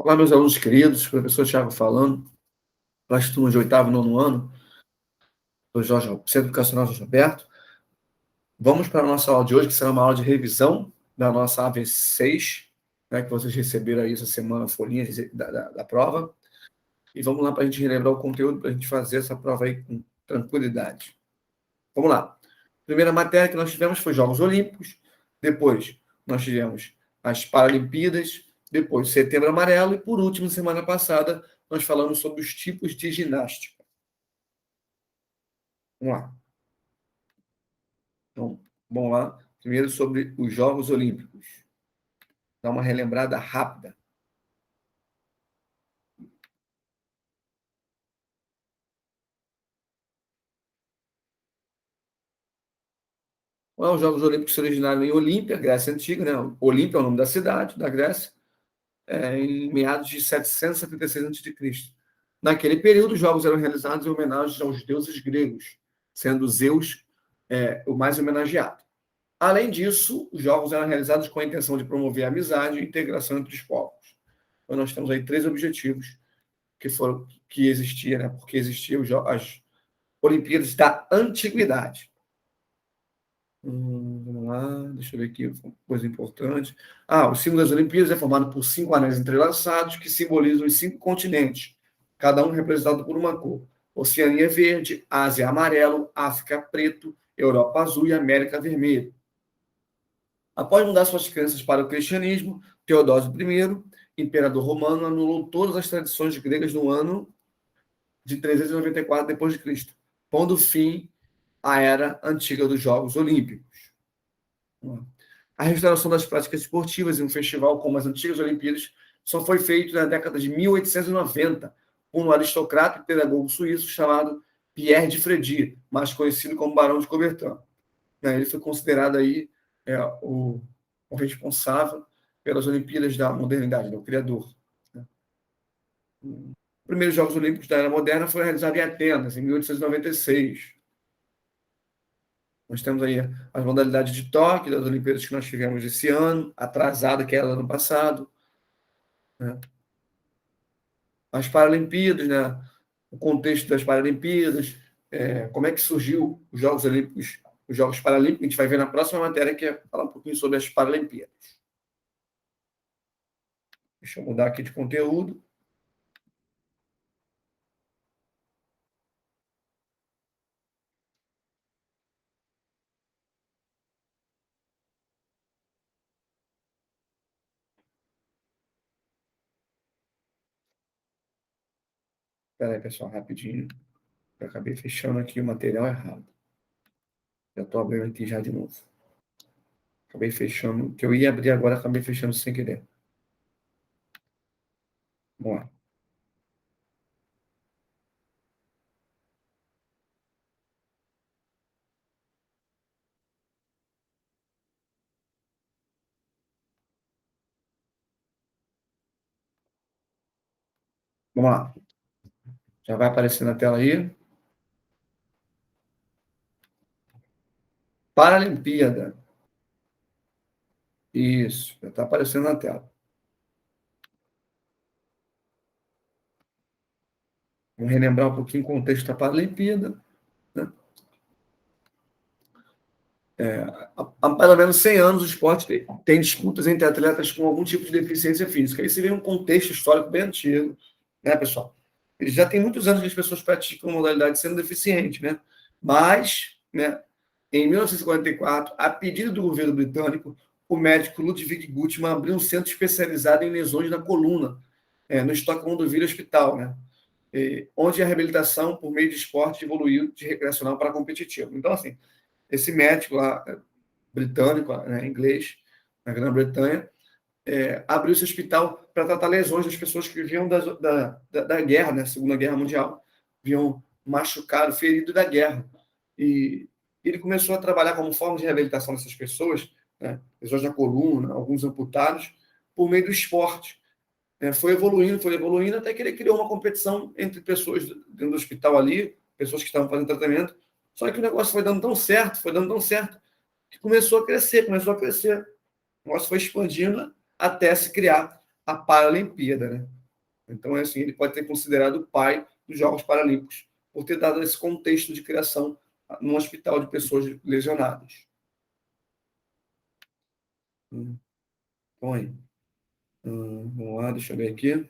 Olá, meus alunos queridos, professor Thiago falando, para as turmas de oitavo e nono ano, do Centro Educacional Jorge Alberto. Vamos para a nossa aula de hoje, que será uma aula de revisão da nossa AV6, né, que vocês receberam aí essa semana, a folhinha da prova. E vamos lá para a gente relembrar o conteúdo, para a gente fazer essa prova aí com tranquilidade. Vamos lá. A primeira matéria que nós tivemos foi Jogos Olímpicos, depois nós tivemos as Paralimpíadas, depois Setembro Amarelo e, por último, semana passada, nós falamos sobre os tipos de ginástica. Vamos lá. Então, vamos lá. Primeiro sobre os Jogos Olímpicos. Dá uma relembrada rápida. Os Jogos Olímpicos se originaram em Olímpia, Grécia Antiga, né? Olímpia é o nome da cidade da Grécia, em meados de 776 a.C. Naquele período, os jogos eram realizados em homenagem aos deuses gregos, sendo Zeus o mais homenageado. Além disso, os jogos eram realizados com a intenção de promover a amizade e integração entre os povos. Então, nós temos aí 3 objetivos que existiam, né? Porque existiam as Olimpíadas da Antiguidade. Vamos lá, deixa eu ver aqui, coisa importante. O símbolo das Olimpíadas é formado por 5 anéis entrelaçados que simbolizam os 5 continentes, cada um representado por uma cor. Oceania verde, Ásia amarelo, África preto, Europa azul e América vermelho. Após mudar suas crenças para o cristianismo, Teodósio I, imperador romano, anulou todas as tradições gregas no ano de 394 d.C., pondo fim à era antiga dos Jogos Olímpicos. A restauração das práticas esportivas em um festival como as antigas Olimpíadas só foi feito na década de 1890 por um aristocrata e pedagogo suíço chamado Pierre de Frédéric, mais conhecido como Barão de Coubertin. Ele foi considerado aí o responsável pelas Olimpíadas da modernidade, o criador. Os primeiros Jogos Olímpicos da Era Moderna foram realizados em Atenas, em 1896. Nós temos aí as modalidades de Tóquio, das Olimpíadas que nós tivemos esse ano, atrasada que era do ano passado. Né? As Paralimpíadas, né? O contexto das Paralimpíadas, como é que surgiu os Jogos Olímpicos, os Jogos Paralímpicos, a gente vai ver na próxima matéria, que é falar um pouquinho sobre as Paralimpíadas. Deixa eu mudar aqui de conteúdo. Espera aí, pessoal, rapidinho. Eu acabei fechando aqui o material errado. Já estou abrindo aqui já de novo. Acabei fechando, que eu ia abrir agora, acabei fechando sem querer. Vamos lá. Vamos lá. Já vai aparecer na tela aí. Paralimpíada. Isso, já está aparecendo na tela. Vamos relembrar um pouquinho o contexto da Paralimpíada. Né? Há pelo menos 100 anos o esporte tem disputas entre atletas com algum tipo de deficiência física. Aí você vê um contexto histórico bem antigo, né, pessoal? Já tem muitos anos que as pessoas praticam modalidade sendo deficiente, né? Mas, né, em 1944, a pedido do governo britânico, o médico Ludwig Guttmann abriu um centro especializado em lesões na coluna, no Stockholm do Ville Hospital, né? Onde a reabilitação por meio de esporte evoluiu de recreacional para competitivo. Então, assim, esse médico lá, britânico, né, inglês, na Grã-Bretanha, abriu esse hospital para tratar lesões das pessoas que viviam da guerra, né, Segunda Guerra Mundial, viviam machucado, ferido da guerra. E ele começou a trabalhar como forma de reabilitação dessas pessoas, né, lesões na coluna, alguns amputados, por meio do esporte. Foi evoluindo, até que ele criou uma competição entre pessoas dentro do hospital ali, pessoas que estavam fazendo tratamento. Só que o negócio foi dando tão certo, que começou a crescer. O negócio foi expandindo até se criar a Paralimpíada, né? Então, é assim, ele pode ter considerado o pai dos Jogos Paralímpicos, por ter dado esse contexto de criação num hospital de pessoas lesionadas. Então, aí. Vamos lá, deixa eu ver aqui.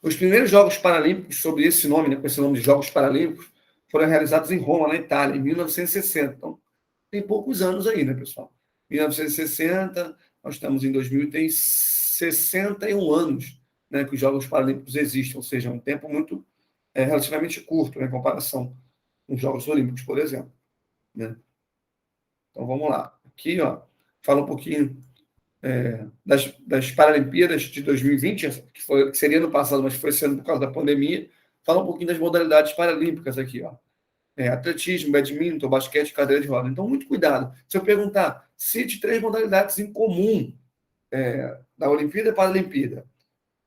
Os primeiros Jogos Paralímpicos, sob esse nome, né, com esse nome de Jogos Paralímpicos, foram realizados em Roma, na Itália, em 1960. Então, tem poucos anos aí, né, pessoal? 1960, nós estamos em 2000, tem 61 anos, né, que os Jogos Paralímpicos existem, ou seja, um tempo muito relativamente curto, né, em comparação com os Jogos Olímpicos, por exemplo. Né? Então, vamos lá. Aqui, ó, fala um pouquinho das Paralimpíadas de 2020, que seria no passado, mas foi sendo por causa da pandemia. Fala um pouquinho das modalidades paralímpicas aqui, ó. Atletismo, badminton, basquete, cadeira de roda. Então, muito cuidado. Se eu perguntar, cite 3 modalidades em comum da Olimpíada e Paralimpíada.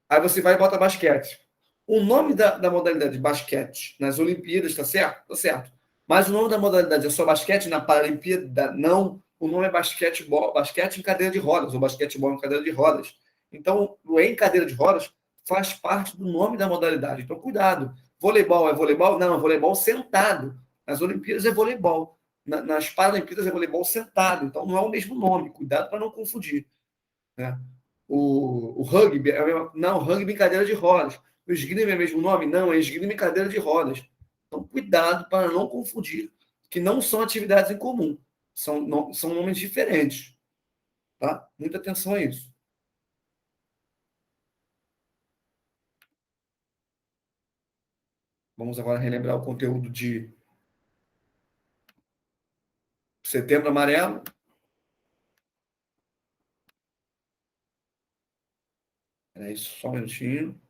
Aí você vai e bota basquete. O nome da modalidade basquete nas Olimpíadas, está certo? Está certo. Mas o nome da modalidade é só basquete na Paralimpíada? Não. O nome é basquetebol, basquete em cadeira de rodas, ou basquetebol em cadeira de rodas. Então, o em cadeira de rodas faz parte do nome da modalidade. Então, cuidado. Voleibol é voleibol? Não, é voleibol sentado. Nas Olimpíadas é voleibol. Nas Paralimpíadas é voleibol sentado. Então, não é o mesmo nome. Cuidado para não confundir. Né? O rugby é a mesma, não, rugby em cadeira de rodas. O esgrima é o mesmo nome? Não, é esgrima em cadeira de rodas. Então, cuidado para não confundir, que não são atividades em comum, são nomes diferentes. Tá? Muita atenção a isso. Vamos agora relembrar o conteúdo de Setembro Amarelo. É isso, só um minutinho.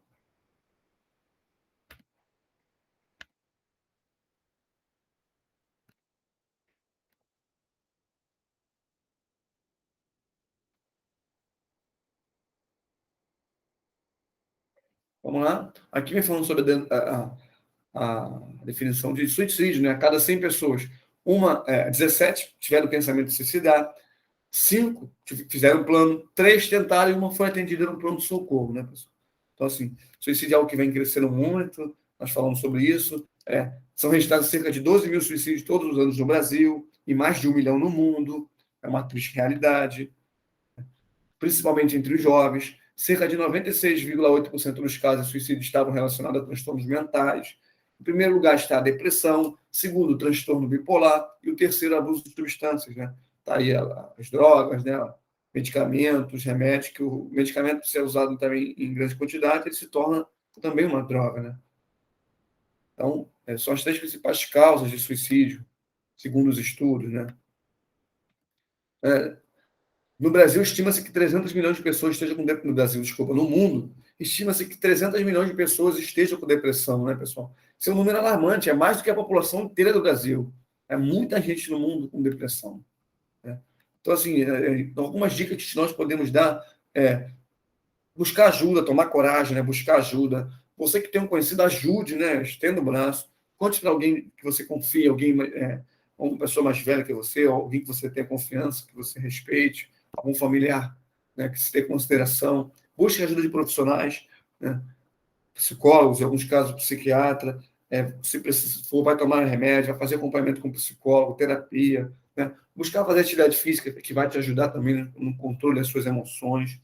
Vamos lá. Aqui vem falando sobre a definição de suicídio, né? A cada 100 pessoas, 17 tiveram pensamento de suicidar, 5 fizeram plano, 3 tentaram e uma foi atendida no plano de socorro, né, pessoal? Então, assim, suicídio é algo que vem crescendo muito, nós falamos sobre isso. São registrados cerca de 12 mil suicídios todos os anos no Brasil e mais de 1 milhão no mundo. É uma triste realidade, principalmente entre os jovens. Cerca de 96,8% dos casos de suicídio estavam relacionados a transtornos mentais. Em primeiro lugar está a depressão, segundo, o transtorno bipolar, e o terceiro, o abuso de substâncias, né? Tá aí as drogas, né? Medicamentos, remédios, que o medicamento, se é usado também em grande quantidade, ele se torna também uma droga, né? Então, são as 3 principais causas de suicídio, segundo os estudos, né? É, No Brasil, estima-se que 300 milhões de pessoas estejam com depressão. No Brasil, desculpa, no mundo, estima-se que 300 milhões de pessoas estejam com depressão, né, pessoal? Isso é um número alarmante, é mais do que a população inteira do Brasil. É muita gente no mundo com depressão. Né? Então, assim, algumas dicas que nós podemos dar é buscar ajuda, tomar coragem, né? Buscar ajuda. Você que tem um conhecido, ajude, né? Estenda o braço. Conte para alguém que você confia, uma pessoa mais velha que você, ou alguém que você tenha confiança, que você respeite, algum familiar, né? Que se tenha consideração. Busque ajuda de profissionais, né? Psicólogos, em alguns casos, psiquiatra. Se precisa, for, vai tomar remédio, vai fazer acompanhamento com psicólogo, terapia, né? Buscar fazer atividade física, que vai te ajudar também, né, no controle das suas emoções.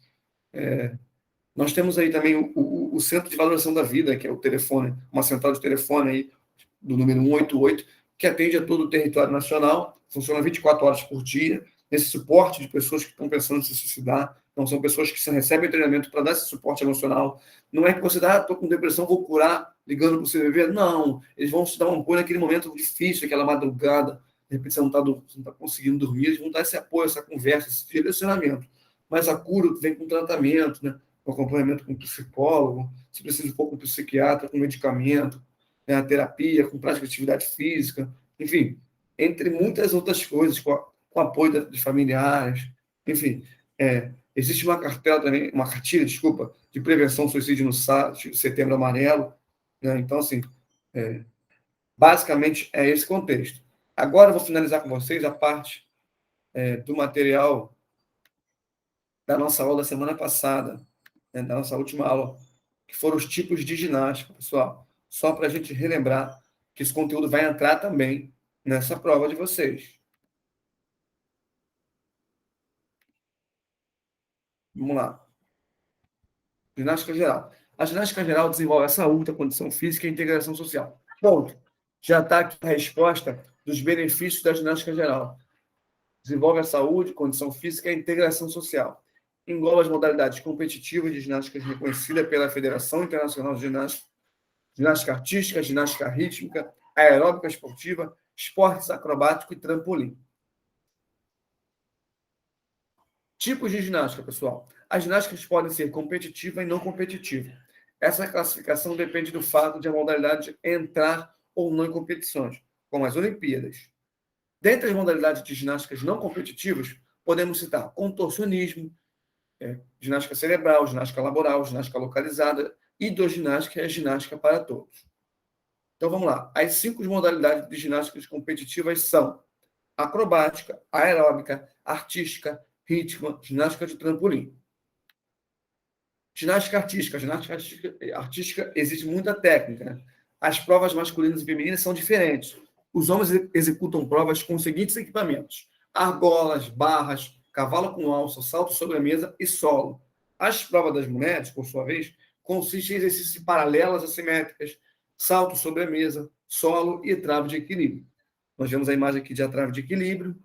Nós temos aí também o Centro de Valorização da Vida, que é o telefone, uma central de telefone aí, do número 188, que atende a todo o território nacional, funciona 24 horas por dia, nesse suporte de pessoas que estão pensando em se suicidar. Então, são pessoas que recebem treinamento para dar esse suporte emocional. Não é que você estou com depressão, vou curar ligando para o CVV. Não, eles vão te dar um apoio naquele momento difícil, aquela madrugada, de repente você não está conseguindo dormir, eles vão dar esse apoio, essa conversa, esse direcionamento. Mas a cura vem com tratamento, né? Com acompanhamento com psicólogo, se precisa um pouco com psiquiatra, com medicamento, né? A terapia, com prática de atividade física, enfim, entre muitas outras coisas, com apoio de familiares, enfim. Existe uma cartela também, uma cartilha, desculpa, de prevenção ao suicídio no site, Setembro Amarelo, né? Então, assim, basicamente é esse contexto. Agora eu vou finalizar com vocês a parte do material da nossa aula da semana passada, né, da nossa última aula, que foram os tipos de ginástica, pessoal. Só para a gente relembrar que esse conteúdo vai entrar também nessa prova de vocês. Vamos lá. Ginástica geral. A ginástica geral desenvolve a saúde, a condição física e a integração social. Ponto. Já está aqui a resposta dos benefícios da ginástica geral. Desenvolve a saúde, condição física e a integração social. Engloba as modalidades competitivas de ginástica reconhecida pela Federação Internacional de Ginástica, ginástica artística, ginástica rítmica, aeróbica esportiva, esportes acrobático e trampolim. Tipos de ginástica, pessoal. As ginásticas podem ser competitiva e não competitiva. Essa classificação depende do fato de a modalidade entrar ou não em competições, como as Olimpíadas. Dentre as modalidades de ginásticas não competitivas, podemos citar contorcionismo, ginástica cerebral, ginástica laboral, ginástica localizada, hidroginástica e a ginástica para todos. Então vamos lá. As 5 modalidades de ginásticas competitivas são acrobática, aeróbica, artística, rítmica, ginástica de trampolim. Ginástica artística. Ginástica artística existe muita técnica, né? As provas masculinas e femininas são diferentes. Os homens executam provas com os seguintes equipamentos: argolas, barras, cavalo com alça, salto sobre a mesa e solo. As provas das mulheres, por sua vez, consistem em exercícios paralelas assimétricas, salto sobre a mesa, solo e trave de equilíbrio. Nós vemos a imagem aqui de a trave de equilíbrio.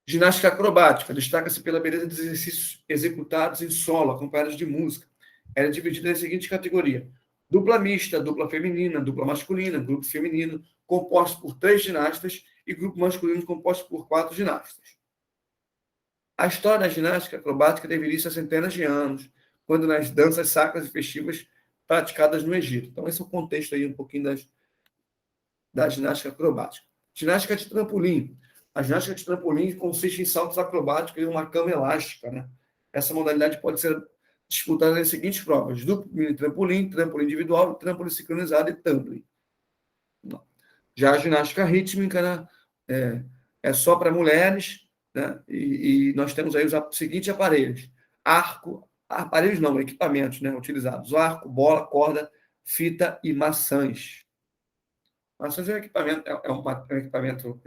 Ginástica acrobática destaca-se pela beleza dos exercícios executados em solo, acompanhados de música. Ela é dividida na seguinte categoria: dupla mista, dupla feminina, dupla masculina, grupo feminino, composto por 3 ginastas, e grupo masculino composto por 4 ginastas. A história da ginástica acrobática teve início há centenas de anos, quando nas danças sacras e festivas praticadas no Egito. Então, esse é o contexto aí um pouquinho da ginástica acrobática. Ginástica de trampolim. A ginástica de trampolim consiste em saltos acrobáticos e uma cama elástica, né? Essa modalidade pode ser disputada nas seguintes provas: duplo mini trampolim, trampolim individual, trampolim sincronizado e tumbling. Já a ginástica rítmica, né, é só para mulheres, né? E nós temos aí os seguintes aparelhos: arco, aparelhos não, equipamentos, né, utilizados: arco, bola, corda, fita e maçãs. Maçãs é um equipamento, um equipamento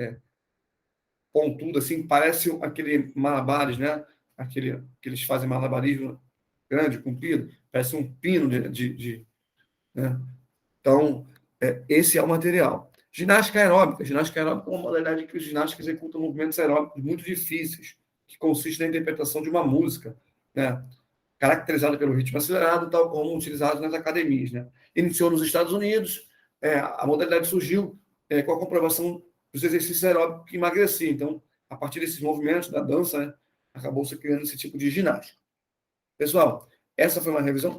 pontudo, assim, parece aquele malabares, né? Aquele que eles fazem malabarismo grande, comprido, parece um pino né? Então, esse é o material. Ginástica aeróbica. Ginástica aeróbica é uma modalidade em que os ginásticos executam movimentos aeróbicos muito difíceis, que consiste na interpretação de uma música, né? Caracterizada pelo ritmo acelerado, tal como utilizado nas academias, né? Iniciou nos Estados Unidos, a modalidade surgiu com a comprovação dos exercícios aeróbicos que emagreciam. Então, a partir desses movimentos da dança, né, acabou se criando esse tipo de ginástica. Pessoal, essa foi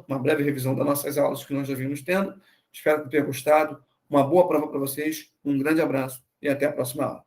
uma breve revisão das nossas aulas que nós já vimos tendo. Espero que tenha gostado. Uma boa prova para vocês. Um grande abraço e até a próxima aula.